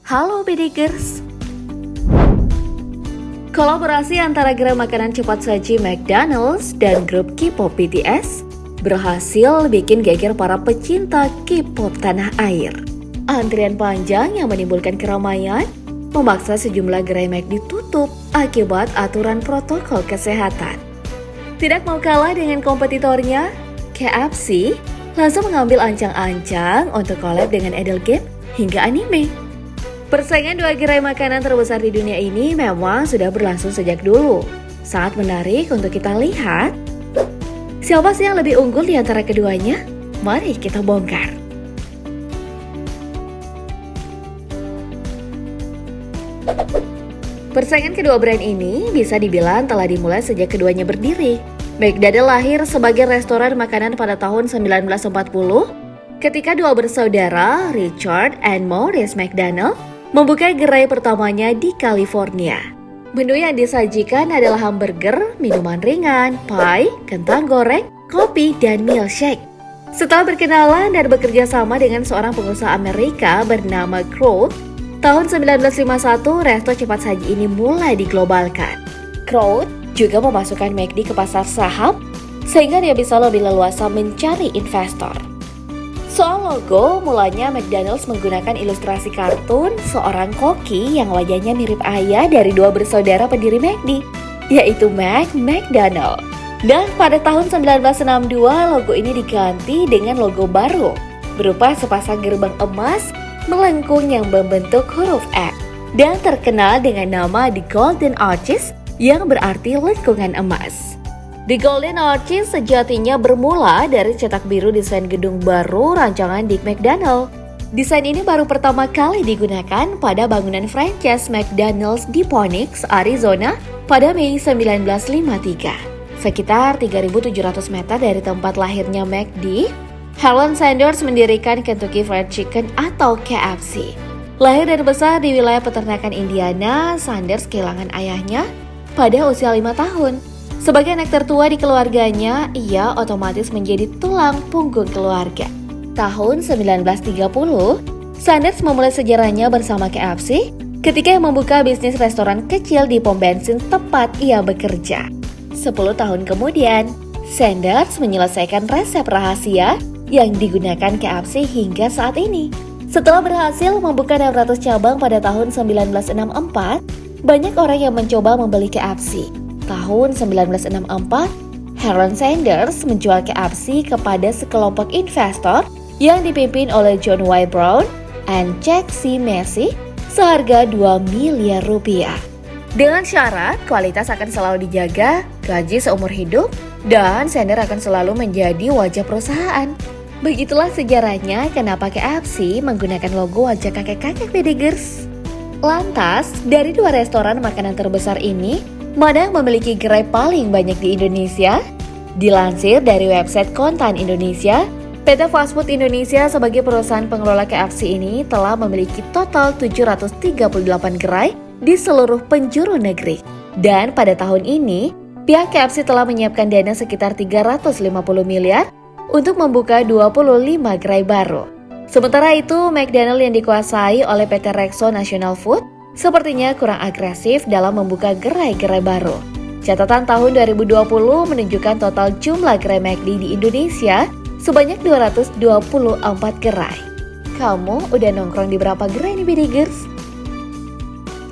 Halo Bedikers. Kolaborasi antara gerai makanan cepat saji McDonald's dan grup K-pop BTS berhasil bikin geger para pecinta K-pop tanah air. Antrian panjang yang menimbulkan keramaian memaksa sejumlah gerai McD ditutup akibat aturan protokol kesehatan. Tidak mau kalah dengan kompetitornya, KFC langsung mengambil ancang-ancang untuk collab dengan idol game hingga anime. Persaingan dua gerai makanan terbesar di dunia ini memang sudah berlangsung sejak dulu. Sangat menarik untuk kita lihat. Siapa sih yang lebih unggul di antara keduanya? Mari kita bongkar. Persaingan kedua brand ini bisa dibilang telah dimulai sejak keduanya berdiri. McDonald's lahir sebagai restoran makanan pada tahun 1940 ketika dua bersaudara, Richard and Maurice McDonald, membuka gerai pertamanya di California. Menu yang disajikan adalah hamburger, minuman ringan, pie, kentang goreng, kopi, dan milkshake. Setelah berkenalan dan bekerja sama dengan seorang pengusaha Amerika bernama Kroll, tahun 1951 resto cepat saji ini mulai diglobalkan. Kroll juga memasukkan McD ke pasar saham sehingga dia bisa lebih leluasa mencari investor. Soal logo, mulanya McDonald's menggunakan ilustrasi kartun seorang koki yang wajahnya mirip ayah dari dua bersaudara pendiri McD, yaitu McDonald. Dan pada tahun 1962, logo ini diganti dengan logo baru, berupa sepasang gerbang emas melengkung yang membentuk huruf X, dan terkenal dengan nama The Golden Arches yang berarti lengkungan emas. The Golden Arches sejatinya bermula dari cetak biru desain gedung baru rancangan Dick McDonald. Desain ini baru pertama kali digunakan pada bangunan franchise McDonald's di Phoenix, Arizona pada Mei 1953. Sekitar 3.700 meter dari tempat lahirnya McD, Harlan Sanders mendirikan Kentucky Fried Chicken atau KFC. Lahir dan besar di wilayah peternakan Indiana, Sanders kehilangan ayahnya pada usia 5 tahun. Sebagai anak tertua di keluarganya, ia otomatis menjadi tulang punggung keluarga. Tahun 1930, Sanders memulai sejarahnya bersama KFC ketika membuka bisnis restoran kecil di pom bensin tempat ia bekerja. 10 tahun kemudian, Sanders menyelesaikan resep rahasia yang digunakan KFC hingga saat ini. Setelah berhasil membuka 600 cabang pada tahun 1964, banyak orang yang mencoba membeli KFC. Tahun 1964, Harlan Sanders menjual KFC kepada sekelompok investor yang dipimpin oleh John Y. Brown and Jack C. Massey seharga 2 miliar rupiah. Dengan syarat kualitas akan selalu dijaga, gaji seumur hidup, dan Sanders akan selalu menjadi wajah perusahaan. Begitulah sejarahnya kenapa KFC menggunakan logo wajah kakek-kakek Bedikers. Lantas, dari dua restoran makanan terbesar ini, mana yang memiliki gerai paling banyak di Indonesia? Dilansir dari website Kontan Indonesia, PT Fast Food Indonesia sebagai perusahaan pengelola KFC ini telah memiliki total 738 gerai di seluruh penjuru negeri. Dan pada tahun ini, pihak KFC telah menyiapkan dana sekitar 350 miliar untuk membuka 25 gerai baru. Sementara itu, McDonald yang dikuasai oleh PT Rexo National Food sepertinya kurang agresif dalam membuka gerai-gerai baru. Catatan tahun 2020 menunjukkan total jumlah gerai McD di Indonesia sebanyak 224 gerai. Kamu udah nongkrong di berapa gerai nih Bedikers?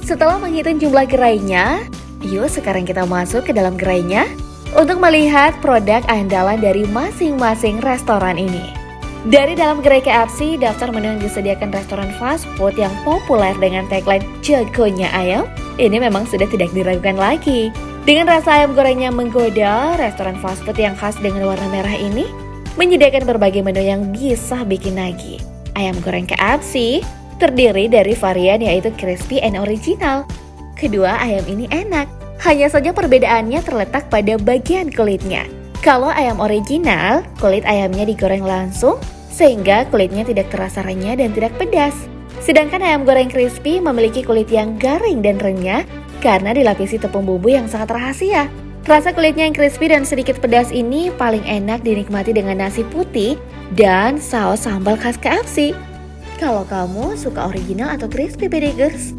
Setelah menghitung jumlah gerainya, yuk sekarang kita masuk ke dalam gerainya untuk melihat produk andalan dari masing-masing restoran ini. Dari dalam gerai KFC, daftar menu yang disediakan restoran fast food yang populer dengan tagline jagonya ayam, ini memang sudah tidak diragukan lagi. Dengan rasa ayam gorengnya menggoda, restoran fast food yang khas dengan warna merah ini menyediakan berbagai menu yang bisa bikin nagih. Ayam goreng KFC terdiri dari varian yaitu crispy and original. Kedua, ayam ini enak, hanya saja perbedaannya terletak pada bagian kulitnya. Kalau ayam original, kulit ayamnya digoreng langsung sehingga kulitnya tidak terasa renyah dan tidak pedas. Sedangkan ayam goreng crispy memiliki kulit yang garing dan renyah karena dilapisi tepung bumbu yang sangat rahasia. Rasa kulitnya yang crispy dan sedikit pedas ini paling enak dinikmati dengan nasi putih dan saus sambal khas KFC. kalau kamu suka original atau crispy Bedegers.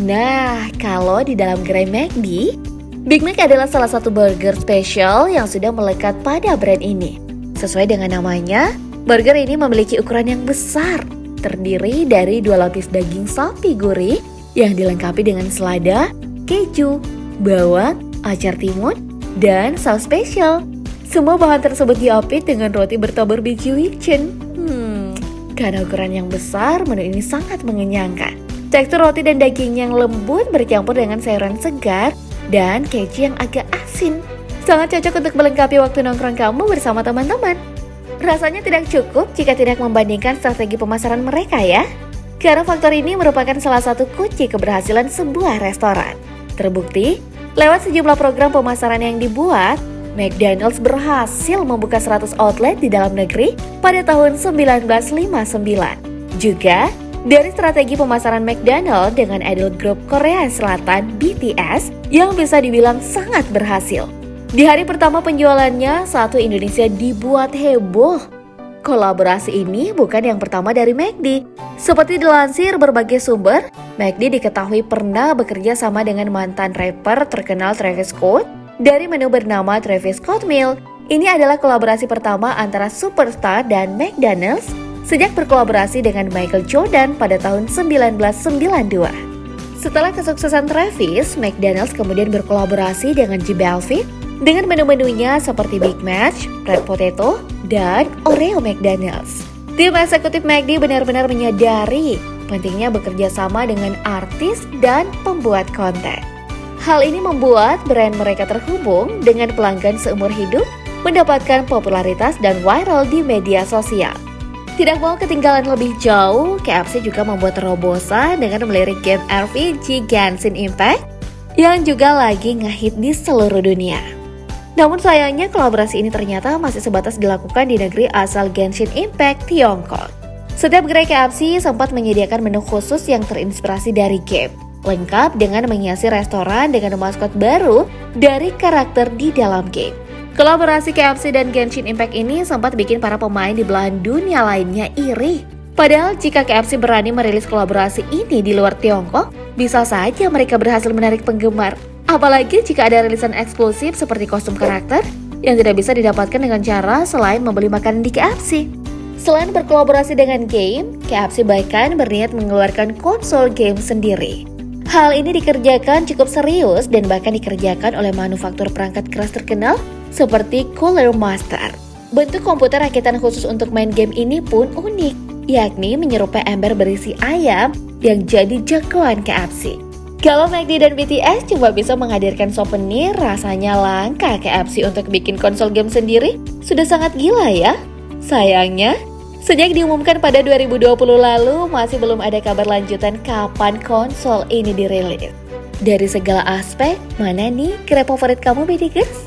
Nah, kalau di dalam gerai McD, Big Mac adalah salah satu burger spesial yang sudah melekat pada brand ini. Sesuai dengan namanya, burger ini memiliki ukuran yang besar, terdiri dari 2 lapis daging sapi gurih yang dilengkapi dengan selada, keju, bawang, acar timun, dan saus spesial. Semua bahan tersebut diapit dengan roti bertabur biji wijen. Karena ukuran yang besar, menu ini sangat mengenyangkan. Tekstur roti dan daging yang lembut bercampur dengan sayuran segar dan keju yang agak asin. Sangat cocok untuk melengkapi waktu nongkrong kamu bersama teman-teman. Rasanya tidak cukup jika tidak membandingkan strategi pemasaran mereka ya. Karena faktor ini merupakan salah satu kunci keberhasilan sebuah restoran. Terbukti, lewat sejumlah program pemasaran yang dibuat, McDonald's berhasil membuka 100 outlet di dalam negeri pada tahun 1959. Juga, dari strategi pemasaran McDonald's dengan idol grup Korea Selatan BTS yang bisa dibilang sangat berhasil. Di hari pertama penjualannya, satu Indonesia dibuat heboh. Kolaborasi ini bukan yang pertama dari McD. Seperti dilansir berbagai sumber, McD diketahui pernah bekerja sama dengan mantan rapper terkenal Travis Scott dari menu bernama Travis Scott Meal. Ini adalah kolaborasi pertama antara superstar dan McDonald's sejak berkolaborasi dengan Michael Jordan pada tahun 1992. Setelah kesuksesan Travis, McDonald's kemudian berkolaborasi dengan J Balvin dengan menu-menunya seperti Big Mac, Fried Potato, dan Oreo McDonald's. Tim eksekutif McD benar-benar menyadari pentingnya bekerja sama dengan artis dan pembuat konten. Hal ini membuat brand mereka terhubung dengan pelanggan seumur hidup, mendapatkan popularitas dan viral di media sosial. Tidak mau ketinggalan lebih jauh, KFC juga membuat terobosan dengan melirik game RPG Genshin Impact yang juga lagi ngehit di seluruh dunia. Namun sayangnya kolaborasi ini ternyata masih sebatas dilakukan di negeri asal Genshin Impact, Tiongkok. Setiap gerai KFC sempat menyediakan menu khusus yang terinspirasi dari game, lengkap dengan menghiasi restoran dengan maskot baru dari karakter di dalam game. Kolaborasi KFC dan Genshin Impact ini sempat bikin para pemain di belahan dunia lainnya iri. Padahal jika KFC berani merilis kolaborasi ini di luar Tiongkok, bisa saja mereka berhasil menarik penggemar. Apalagi jika ada rilisan eksklusif seperti kostum karakter yang tidak bisa didapatkan dengan cara selain membeli makanan di KFC. Selain berkolaborasi dengan game, KFC bahkan berniat mengeluarkan konsol game sendiri. Hal ini dikerjakan cukup serius dan bahkan dikerjakan oleh manufaktur perangkat keras terkenal seperti Cooler Master. Bentuk komputer rakitan khusus untuk main game ini pun unik, yakni menyerupai ember berisi ayam yang jadi jagoan KFC. Kalau McD dan BTS cuma bisa menghadirkan souvenir, rasanya langka KFC untuk bikin konsol game sendiri sudah sangat gila ya. Sayangnya, sejak diumumkan pada 2020 lalu, masih belum ada kabar lanjutan kapan konsol ini dirilis. Dari segala aspek, mana nih gerai favorit kamu, Bedegers?